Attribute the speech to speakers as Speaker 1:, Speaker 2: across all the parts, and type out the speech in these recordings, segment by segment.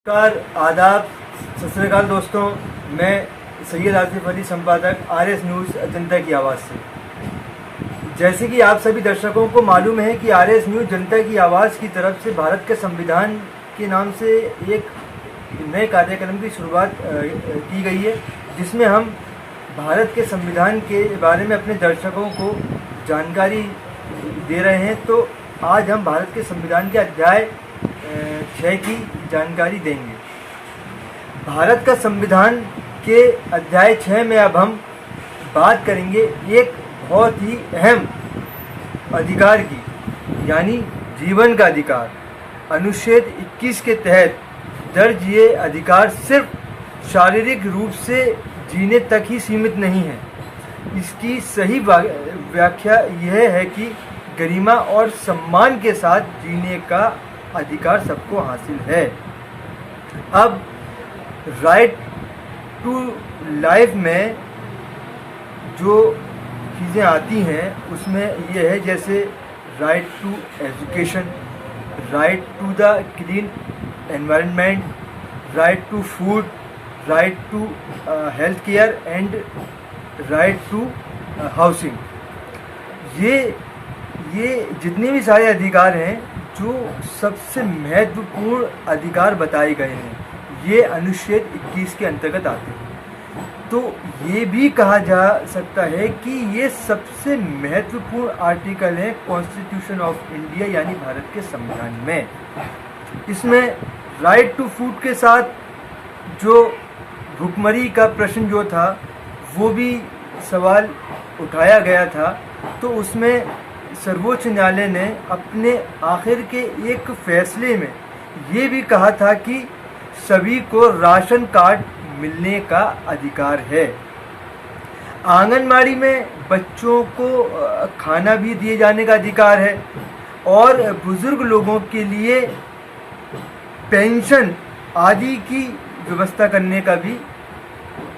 Speaker 1: नमस्कार, आदाब, सत श्री अकाल दोस्तों। मैं सैयद आसिफ अली, संपादक आरएस न्यूज़ जनता की आवाज़ से। जैसे कि आप सभी दर्शकों को मालूम है कि आरएस न्यूज़ जनता की आवाज़ की तरफ से भारत के संविधान के नाम से एक नए कार्यक्रम की शुरुआत की गई है, जिसमें हम भारत के संविधान के बारे में अपने दर्शकों को जानकारी दे रहे हैं। तो आज हम भारत के संविधान के अध्याय 6 की जानकारी देंगे। भारत का संविधान के अध्याय 6 में अब हम बात करेंगे एक बहुत ही अहम अधिकार की, यानी जीवन का अधिकार। अनुच्छेद 21 के तहत दर्ज ये अधिकार सिर्फ शारीरिक रूप से जीने तक ही सीमित नहीं है। इसकी सही व्याख्या यह है कि गरिमा और सम्मान के साथ जीने का अधिकार सबको हासिल है। अब राइट टू लाइफ में जो चीज़ें आती हैं उसमें यह है, जैसे right to education, right to the clean environment, right to food, right to health care and right to housing. ये जितने भी सारे अधिकार हैं जो सबसे महत्वपूर्ण अधिकार बताए गए हैं, ये अनुच्छेद 21 के अंतर्गत आते हैं। तो ये भी कहा जा सकता है कि ये सबसे महत्वपूर्ण आर्टिकल है कॉन्स्टिट्यूशन ऑफ इंडिया, यानी भारत के संविधान में। इसमें राइट टू फूड के साथ जो भुखमरी का प्रश्न जो था वो भी सवाल उठाया गया था। तो उसमें सर्वोच्च न्यायालय ने अपने आखिर के एक फैसले में ये भी कहा था कि सभी को राशन कार्ड मिलने का अधिकार है। आंगनबाड़ी में बच्चों को खाना भी दिए जाने का अधिकार है और बुजुर्ग लोगों के लिए पेंशन आदि की व्यवस्था करने का भी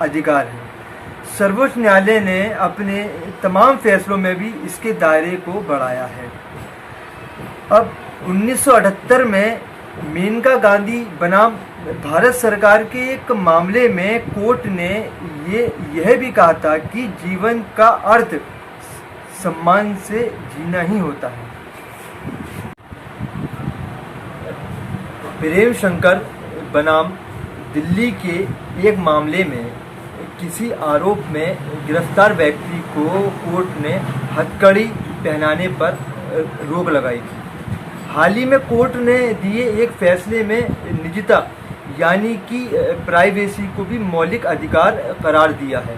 Speaker 1: अधिकार है। सर्वोच्च न्यायालय ने अपने तमाम फैसलों में भी इसके दायरे को बढ़ाया है। अब 1978 में मेनका गांधी बनाम भारत सरकार के एक मामले में कोर्ट ने यह भी कहा था कि जीवन का अर्थ सम्मान से जीना ही होता है। प्रेम शंकर बनाम दिल्ली के एक मामले में किसी आरोप में गिरफ्तार व्यक्ति को कोर्ट ने हथकड़ी पहनाने पर रोक लगाई थी। हाल ही में कोर्ट ने दिए एक फैसले में निजता यानी कि प्राइवेसी को भी मौलिक अधिकार करार दिया है।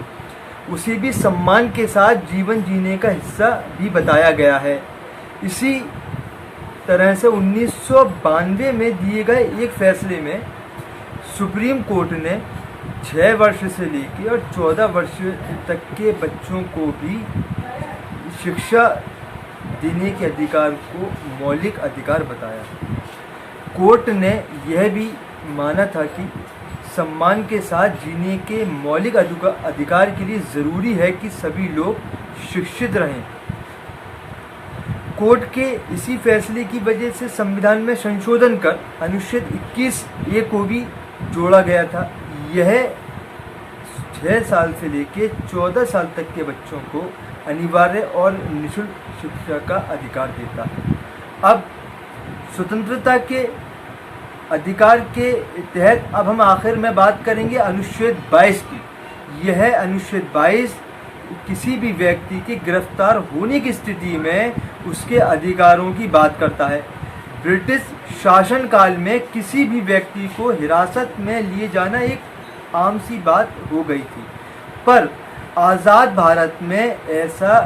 Speaker 1: उसे भी सम्मान के साथ जीवन जीने का हिस्सा भी बताया गया है। इसी तरह से 1992 में दिए गए एक फैसले में सुप्रीम कोर्ट ने 6 वर्ष से लेकर और 14 वर्ष तक के बच्चों को भी शिक्षा देने के अधिकार को मौलिक अधिकार बताया। कोर्ट ने यह भी माना था कि सम्मान के साथ जीने के मौलिक अधिकार के लिए ज़रूरी है कि सभी लोग शिक्षित रहें। कोर्ट के इसी फैसले की वजह से संविधान में संशोधन कर अनुच्छेद 21A को भी जोड़ा गया था। यह 6 साल से लेकर 14 साल तक के बच्चों को अनिवार्य और निःशुल्क शिक्षा का अधिकार देता है। अब स्वतंत्रता के अधिकार के तहत अब हम आखिर में बात करेंगे अनुच्छेद 22 की। यह अनुच्छेद 22 किसी भी व्यक्ति के गिरफ्तार होने की स्थिति में उसके अधिकारों की बात करता है। ब्रिटिश शासनकाल में किसी भी व्यक्ति को हिरासत में लिए जाना एक आम सी बात हो गई थी, पर आज़ाद भारत में ऐसा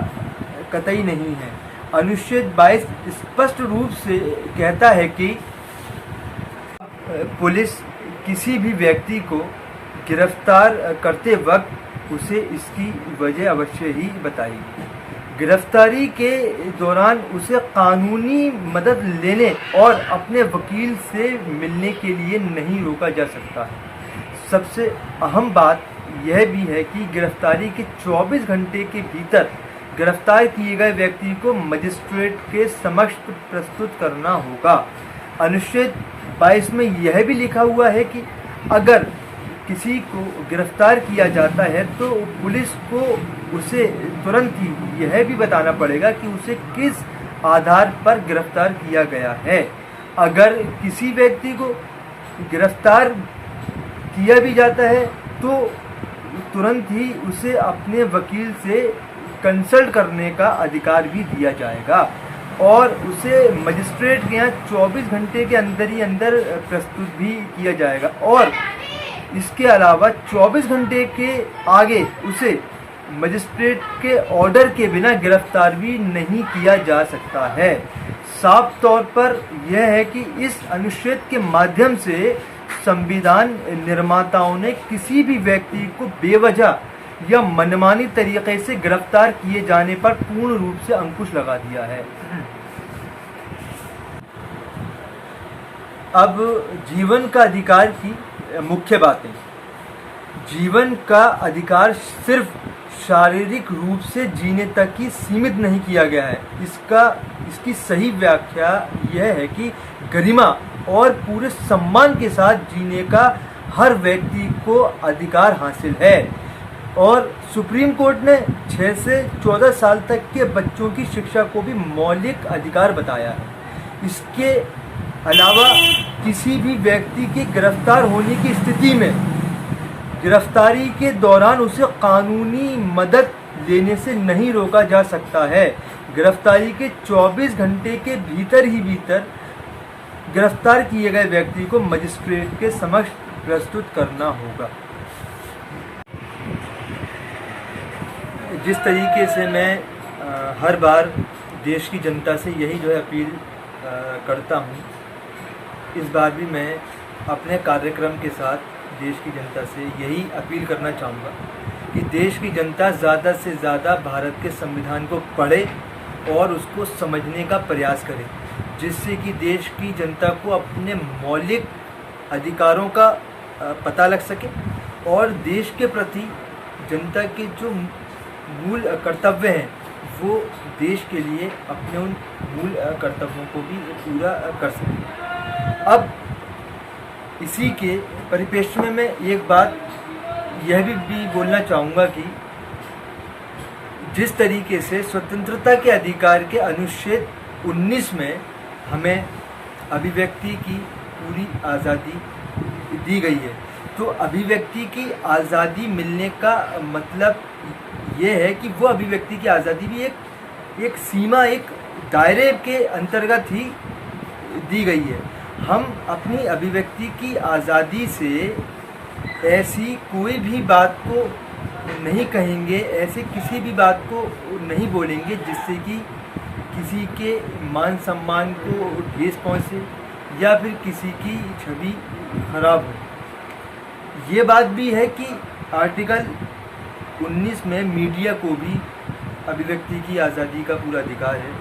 Speaker 1: कतई नहीं है। अनुच्छेद 22 स्पष्ट रूप से कहता है कि पुलिस किसी भी व्यक्ति को गिरफ्तार करते वक्त उसे इसकी वजह अवश्य ही बताएगी। गिरफ्तारी के दौरान उसे कानूनी मदद लेने और अपने वकील से मिलने के लिए नहीं रोका जा सकता है। सबसे अहम बात यह भी है कि गिरफ्तारी के 24 घंटे के भीतर गिरफ्तार किए गए व्यक्ति को मजिस्ट्रेट के समक्ष प्रस्तुत करना होगा। अनुच्छेद 22 में यह भी लिखा हुआ है कि अगर किसी को गिरफ्तार किया जाता है तो पुलिस को उसे तुरंत ही यह भी बताना पड़ेगा कि उसे किस आधार पर गिरफ्तार किया गया है। अगर किसी व्यक्ति को गिरफ्तार किया भी जाता है तो तुरंत ही उसे अपने वकील से कंसल्ट करने का अधिकार भी दिया जाएगा और उसे मजिस्ट्रेट के यहाँ 24 घंटे के अंदर ही अंदर प्रस्तुत भी किया जाएगा और इसके अलावा 24 घंटे के आगे उसे मजिस्ट्रेट के ऑर्डर के बिना गिरफ्तार भी नहीं किया जा सकता है। साफ तौर पर यह है कि इस अनुच्छेद के माध्यम से संविधान निर्माताओं ने किसी भी व्यक्ति को बेवजह या मनमानी तरीके से गिरफ्तार किए जाने पर पूर्ण रूप से अंकुश लगा दिया है। अब जीवन का अधिकार की मुख्य बातें। जीवन का अधिकार सिर्फ शारीरिक रूप से जीने तक ही सीमित नहीं किया गया है। इसकी सही व्याख्या यह है कि गरिमा और पूरे सम्मान के साथ जीने का हर व्यक्ति को अधिकार हासिल है और सुप्रीम कोर्ट ने 6 से 14 साल तक के बच्चों की शिक्षा को भी मौलिक अधिकार बताया है। इसके अलावा किसी भी व्यक्ति के गिरफ्तार होने की स्थिति में गिरफ्तारी के दौरान उसे कानूनी मदद लेने से नहीं रोका जा सकता है। गिरफ्तारी के 24 घंटे के भीतर गिरफ्तार किए गए व्यक्ति को मजिस्ट्रेट के समक्ष प्रस्तुत करना होगा। जिस तरीके से मैं हर बार देश की जनता से यही अपील करता हूँ, इस बार भी मैं अपने कार्यक्रम के साथ देश की जनता से यही अपील करना चाहूँगा कि देश की जनता ज़्यादा से ज़्यादा भारत के संविधान को पढ़े और उसको समझने का प्रयास करे, जिससे कि देश की जनता को अपने मौलिक अधिकारों का पता लग सके और देश के प्रति जनता के जो मूल कर्तव्य हैं वो देश के लिए अपने उन मूल कर्तव्यों को भी पूरा कर सके। अब इसी के परिप्रेक्ष्य में मैं एक बात यह भी बोलना चाहूँगा कि जिस तरीके से स्वतंत्रता के अधिकार के अनुच्छेद 19 में हमें अभिव्यक्ति की पूरी आज़ादी दी गई है, तो अभिव्यक्ति की आज़ादी मिलने का मतलब ये है कि वो अभिव्यक्ति की आज़ादी भी एक सीमा, एक दायरे के अंतर्गत ही दी गई है। हम अपनी अभिव्यक्ति की आज़ादी से ऐसी कोई भी बात को नहीं कहेंगे, ऐसे किसी भी बात को नहीं बोलेंगे जिससे कि किसी के मान सम्मान को ठेस पहुँचे या फिर किसी की छवि खराब हो। ये बात भी है कि आर्टिकल 19 में मीडिया को भी अभिव्यक्ति की आज़ादी का पूरा अधिकार है,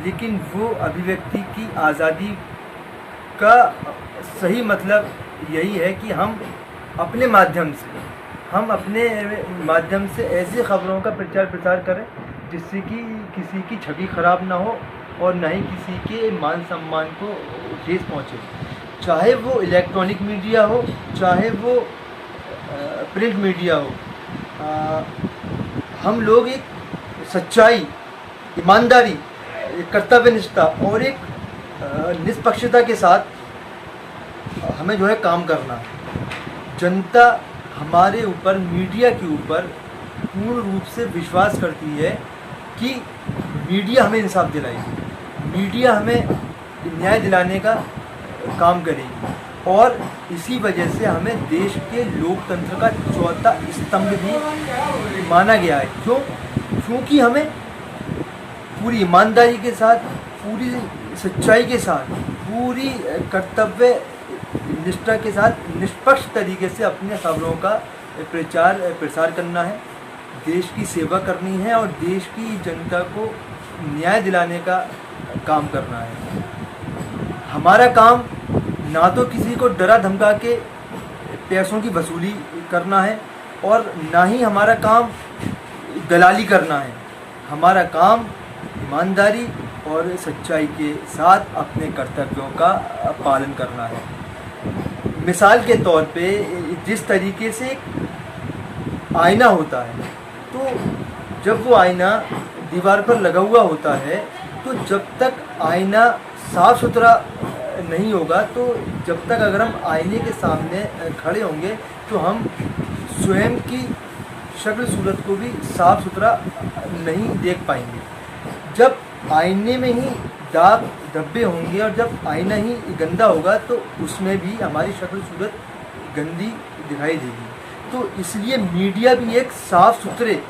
Speaker 1: लेकिन वो अभिव्यक्ति की आज़ादी का सही मतलब यही है कि हम अपने माध्यम से ऐसी खबरों का प्रचार प्रसार करें जिससे कि किसी की छवि खराब ना हो और न ही किसी के मान सम्मान को ठेस पहुँचे, चाहे वो इलेक्ट्रॉनिक मीडिया हो, चाहे वो प्रिंट मीडिया हो। हम लोग एक सच्चाई, ईमानदारी, कर्तव्यनिष्ठा और एक निष्पक्षता के साथ हमें काम करना है। जनता हमारे ऊपर, मीडिया के ऊपर पूर्ण रूप से विश्वास करती है कि मीडिया हमें इंसाफ दिलाएगी, मीडिया हमें न्याय दिलाने का काम करेगी और इसी वजह से हमें देश के लोकतंत्र का चौथा स्तंभ भी माना गया है। क्योंकि हमें पूरी ईमानदारी के साथ, पूरी सच्चाई के साथ, पूरी कर्तव्य निष्ठा के साथ निष्पक्ष तरीके से अपने खबरों का प्रचार प्रसार करना है, देश की सेवा करनी है और देश की जनता को न्याय दिलाने का काम करना है। हमारा काम ना तो किसी को डरा धमका के पैसों की वसूली करना है और ना ही हमारा काम दलाली करना है। हमारा काम ईमानदारी और सच्चाई के साथ अपने कर्तव्यों का पालन करना है। मिसाल के तौर पे जिस तरीके से आईना होता है, तो जब वो आईना दीवार पर लगा हुआ होता है, तो जब तक आईना साफ सुथरा नहीं होगा, तो जब तक अगर हम आईने के सामने खड़े होंगे तो हम स्वयं की शक्ल सूरत को भी साफ सुथरा नहीं देख पाएंगे। जब आईने में ही दाग धब्बे होंगे और जब आईना ही गंदा होगा तो उसमें भी हमारी शक्ल सूरत गंदी दिखाई देगी। तो इसलिए मीडिया भी एक साफ सुथरे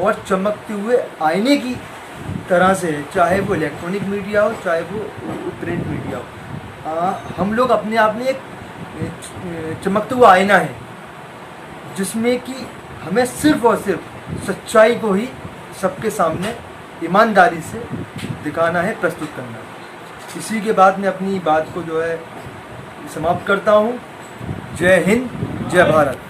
Speaker 1: और चमकते हुए आईने की तरह से है, चाहे वो इलेक्ट्रॉनिक मीडिया हो, चाहे वो प्रिंट मीडिया हो। हम लोग अपने आप में एक चमकता हुआ आईना है, जिसमें कि हमें सिर्फ और सिर्फ सच्चाई को ही सबके सामने ईमानदारी से दिखाना है, प्रस्तुत करना है। इसी के बाद मैं अपनी बात को जो है समाप्त करता हूँ। जय हिंद, जय भारत।